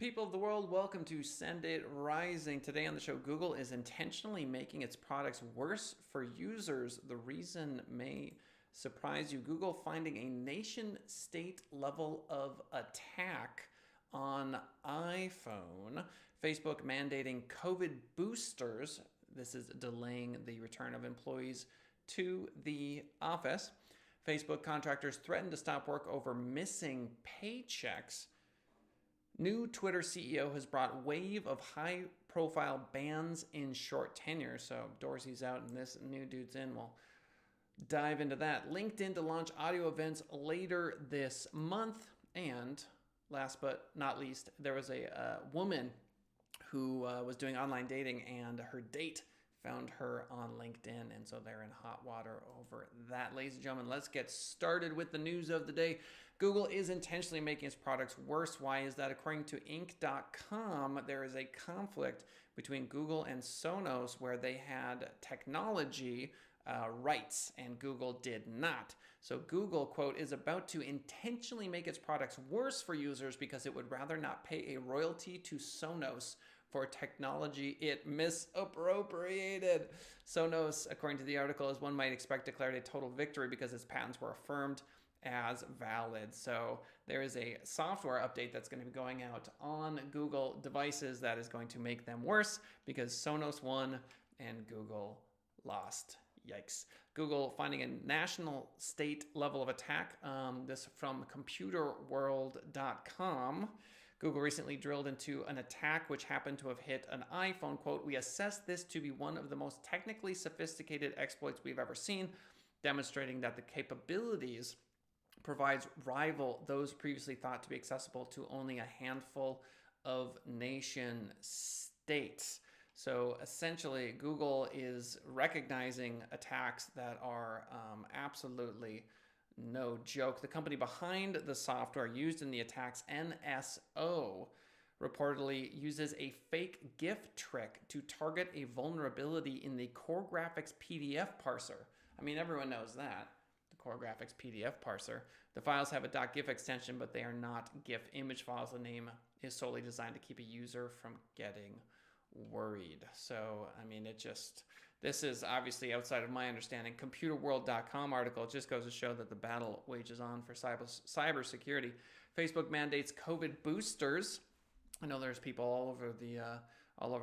People of the world, welcome to Send It Rising. Today on the show, Google is intentionally making its products worse for users. The reason may surprise you. Google finding a nation state level of attack on iPhone. Facebook mandating COVID boosters. This is delaying the return of employees to the office. Facebook contractors threaten to stop work over missing paychecks. New Twitter CEO has brought wave of high-profile bans in short tenure. So Dorsey's out and this new dude's in. We'll dive into that. LinkedIn to launch audio events later this month. And last but not least, there was a woman who was doing online dating, and her date found her on LinkedIn, and so they're in hot water over that. Ladies and gentlemen, let's get started with the news of the day. Google is intentionally making its products worse. Why is that? According to Inc.com, there is a conflict between Google and Sonos where they had technology rights and Google did not. So Google, quote, is about to intentionally make its products worse for users because it would rather not pay a royalty to Sonos for technology it misappropriated. Sonos, according to the article, as one might expect, declared a total victory because its patents were affirmed as valid. So there is a software update that's going to be going out on Google devices that is going to make them worse because Sonos won and Google lost. Yikes. Google finding a national state level of attack. This from computerworld.com. Google recently drilled into an attack which happened to have hit an iPhone. Quote, we assess this to be one of the most technically sophisticated exploits we've ever seen, demonstrating that the capabilities provides rival those previously thought to be accessible to only a handful of nation states. So essentially, Google is recognizing attacks that are absolutely no joke. The company behind the software used in the attacks, NSO, reportedly uses a fake GIF trick to target a vulnerability in the Core Graphics PDF parser. I mean, everyone knows that. The Core Graphics PDF parser. The files have a .gif extension, but they are not GIF image files. The name is solely designed to keep a user from getting worried. So, I mean, this is obviously outside of my understanding. Computerworld.com article just goes to show that the battle wages on for cybersecurity. Facebook mandates COVID boosters. I know there's people all over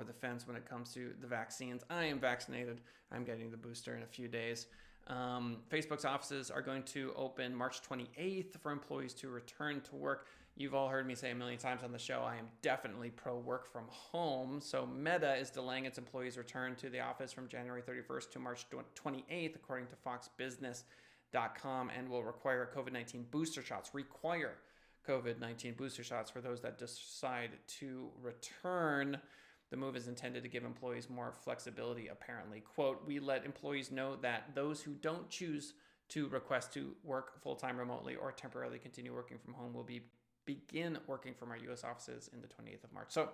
the fence when it comes to the vaccines. I am vaccinated. I'm getting the booster in a few days. Facebook's offices are going to open March 28th for employees to return to work. You've all heard me say a million times on the show, I am definitely pro work from home. So Meta is delaying its employees' return to the office from January 31st to March 28th, according to FoxBusiness.com, and will require COVID-19 booster shots. Require COVID-19 booster shots for those that decide to return. The move is intended to give employees more flexibility, apparently. Quote, we let employees know that those who don't choose to request to work full-time remotely or temporarily continue working from home will begin working from our U.S. offices in the 28th of March. So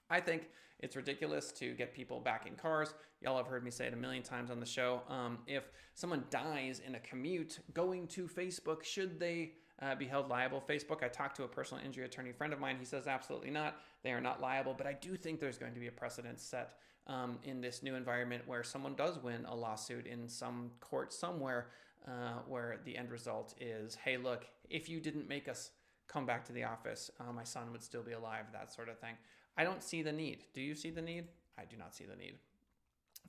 I think it's ridiculous to get people back in cars. Y'all have heard me say it a million times on the show. If someone dies in a commute going to Facebook, should they be held liable? Facebook, I talked to a personal injury attorney friend of mine. He says absolutely not. They are not liable. But I do think there's going to be a precedent set in this new environment where someone does win a lawsuit in some court somewhere where the end result is, hey, look, if you didn't make us come back to the office, my son would still be alive, that sort of thing. I don't see the need. Do you see the need? I do not see the need.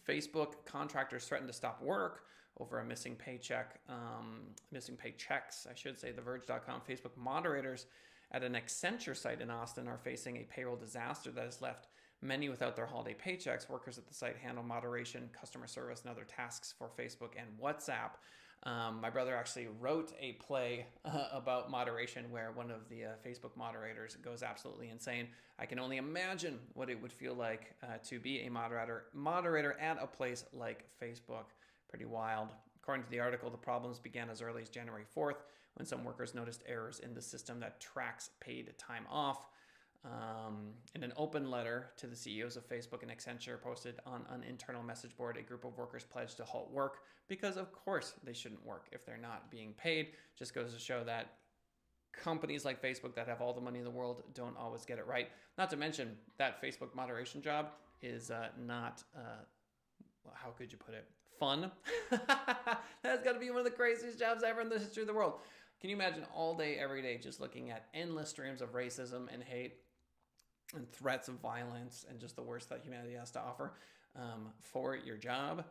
Facebook contractors threatened to stop work over a missing paychecks, I should say. TheVerge.com. Facebook moderators at an Accenture site in Austin are facing a payroll disaster that has left many without their holiday paychecks. Workers at the site handle moderation, customer service, and other tasks for Facebook and WhatsApp. My brother actually wrote a play about moderation where one of the Facebook moderators goes absolutely insane. I can only imagine what it would feel like to be a moderator at a place like Facebook. Pretty wild. According to the article, the problems began as early as January 4th when some workers noticed errors in the system that tracks paid time off. In an open letter to the CEOs of Facebook and Accenture posted on an internal message board, a group of workers pledged to halt work because, of course, they shouldn't work if they're not being paid. Just goes to show that companies like Facebook that have all the money in the world don't always get it right. Not to mention that Facebook moderation job is not, how could you put it, fun. That's got to be one of the craziest jobs ever in the history of the world. Can you imagine all day, every day, just looking at endless streams of racism and hate and threats of violence and just the worst that humanity has to offer for your job?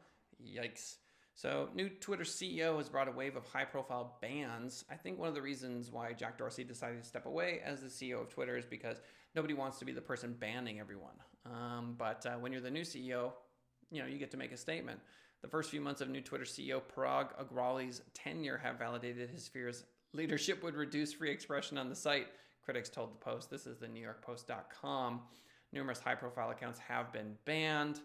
Yikes. So, new Twitter CEO has brought a wave of high-profile bans. I think one of the reasons why Jack Dorsey decided to step away as the CEO of Twitter is because nobody wants to be the person banning everyone. But when you're the new CEO, you get to make a statement. The first few months of new Twitter CEO Parag Agrawal's tenure have validated his fears leadership would reduce free expression on the site, critics told the Post. This is the NewYorkPost.com. Numerous high-profile accounts have been banned,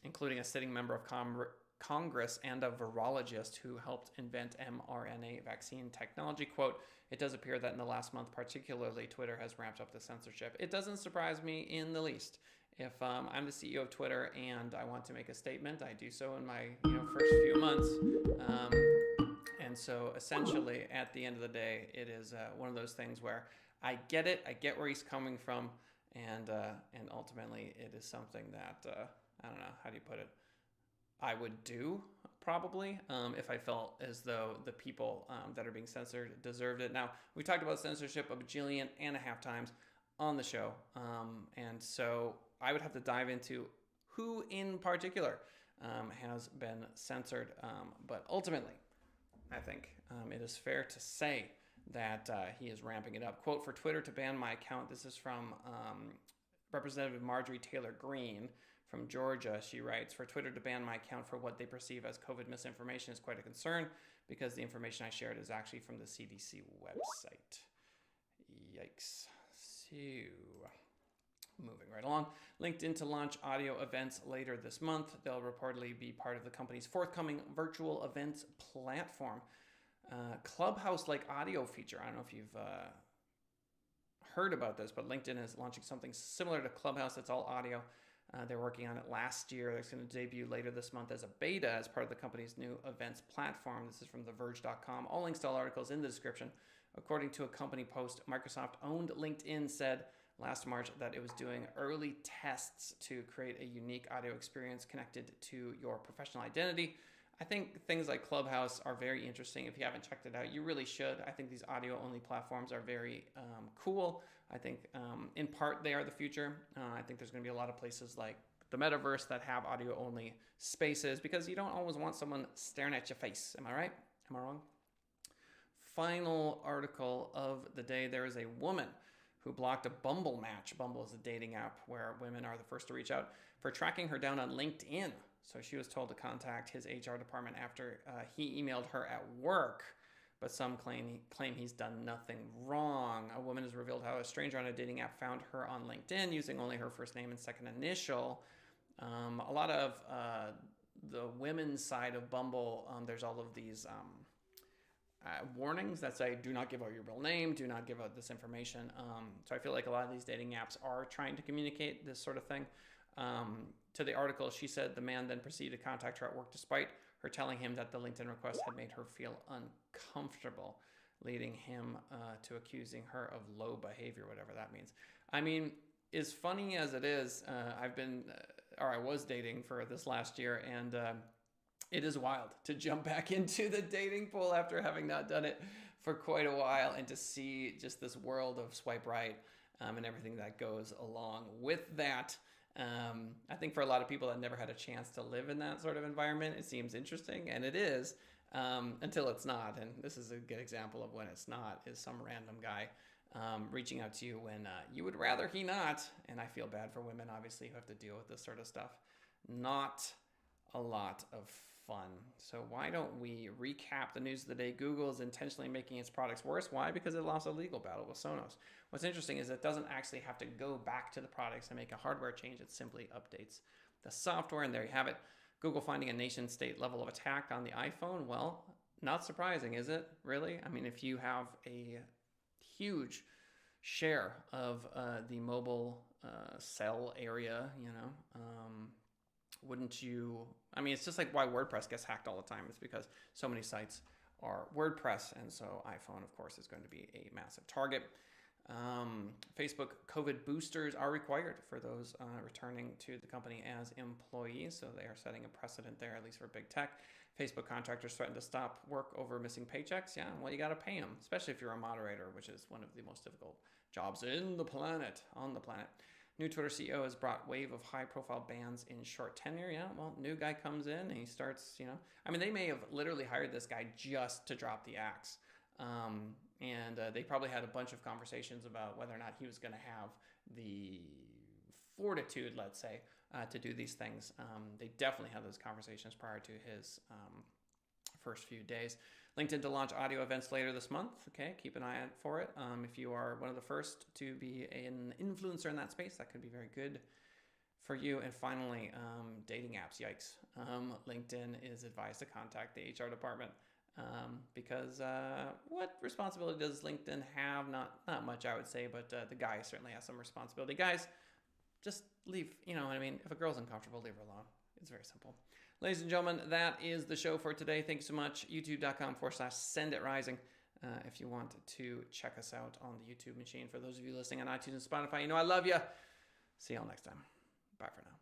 including a sitting member of Congress and a virologist who helped invent mRNA vaccine technology. Quote, it does appear that in the last month particularly, Twitter has ramped up the censorship. It doesn't surprise me in the least. If I'm the CEO of Twitter and I want to make a statement, I do so in my first few months. And so essentially, at the end of the day, it is one of those things where I get it. I get where he's coming from. And ultimately, it is something that, I don't know, how do you put it? I would do, probably, if I felt as though the people that are being censored deserved it. Now, we talked about censorship a bajillion and a half times on the show. And so I would have to dive into who in particular has been censored. But ultimately, I think it is fair to say that he is ramping it up. Quote, for Twitter to ban my account, this is from Representative Marjorie Taylor Greene from Georgia. She writes, for Twitter to ban my account for what they perceive as COVID misinformation is quite a concern because the information I shared is actually from the CDC website. Yikes. So, moving right along. LinkedIn to launch audio events later this month. They'll reportedly be part of the company's forthcoming virtual events platform. Clubhouse-like audio feature. I don't know if you've heard about this, but LinkedIn is launching something similar to Clubhouse that's all audio. They're working on it last year. It's going to debut later this month as a beta as part of the company's new events platform. This is from TheVerge.com. All links to all articles in the description. According to a company post, Microsoft-owned LinkedIn said last March that it was doing early tests to create a unique audio experience connected to your professional identity. I think things like Clubhouse are very interesting. If you haven't checked it out, you really should. I think these audio-only platforms are very cool. I think in part they are the future. I think there's going to be a lot of places like the metaverse that have audio-only spaces because you don't always want someone staring at your face. Am I right? Am I wrong? Final article of the day. There is a woman who blocked a Bumble match. Bumble is a dating app where women are the first to reach out for tracking her down on LinkedIn. So she was told to contact his HR department after he emailed her at work, but some claim he's done nothing wrong. A woman has revealed how a stranger on a dating app found her on LinkedIn using only her first name and second initial. A lot of the women's side of Bumble, there's all of these warnings that say, do not give out your real name, do not give out this information. So I feel like a lot of these dating apps are trying to communicate this sort of thing. To the article, she said the man then proceeded to contact her at work despite her telling him that the LinkedIn request had made her feel uncomfortable, leading him to accusing her of low behavior, whatever that means. I mean, as funny as it is, I was dating for this last year, and it is wild to jump back into the dating pool after having not done it for quite a while and to see just this world of swipe right and everything that goes along with that. I think for a lot of people that never had a chance to live in that sort of environment, it seems interesting, and it is, until it's not. And this is a good example of when it's not, is some random guy reaching out to you when you would rather he not. And I feel bad for women, obviously, who have to deal with this sort of stuff. Not a lot of fun. So why don't we recap the news of the day? Google is intentionally making its products worse. Why? Because it lost a legal battle with Sonos. What's interesting is it doesn't actually have to go back to the products and make a hardware change. It simply updates the software, and there you have it. Google finding a nation-state level of attack on the iPhone. Well, not surprising, is it? Really? I mean, if you have a huge share of the mobile cell area, wouldn't you? I mean, it's just like why WordPress gets hacked all the time. It's because so many sites are WordPress. And so iPhone, of course, is going to be a massive target. Facebook COVID boosters are required for those returning to the company as employees. So they are setting a precedent there, at least for big tech. Facebook contractors threaten to stop work over missing paychecks. Yeah, well, you got to pay them, especially if you're a moderator, which is one of the most difficult jobs on the planet. New Twitter CEO has brought wave of high-profile bans in short tenure. Yeah, well, new guy comes in and he starts, they may have literally hired this guy just to drop the axe. And they probably had a bunch of conversations about whether or not he was going to have the fortitude, let's say, to do these things. They definitely had those conversations prior to his first few days. LinkedIn to launch audio events later this month. Okay, keep an eye out for it. If you are one of the first to be an influencer in that space, that could be very good for you. And finally, dating apps. Yikes. LinkedIn is advised to contact the HR department because what responsibility does LinkedIn have? Not much, I would say, but the guy certainly has some responsibility. Guys, just leave. You know what I mean? If a girl's uncomfortable, leave her alone. It's very simple. Ladies and gentlemen, that is the show for today. Thank you so much. YouTube.com/SendItRising. If you want to check us out on the YouTube machine. For those of you listening on iTunes and Spotify, I love you. See y'all next time. Bye for now.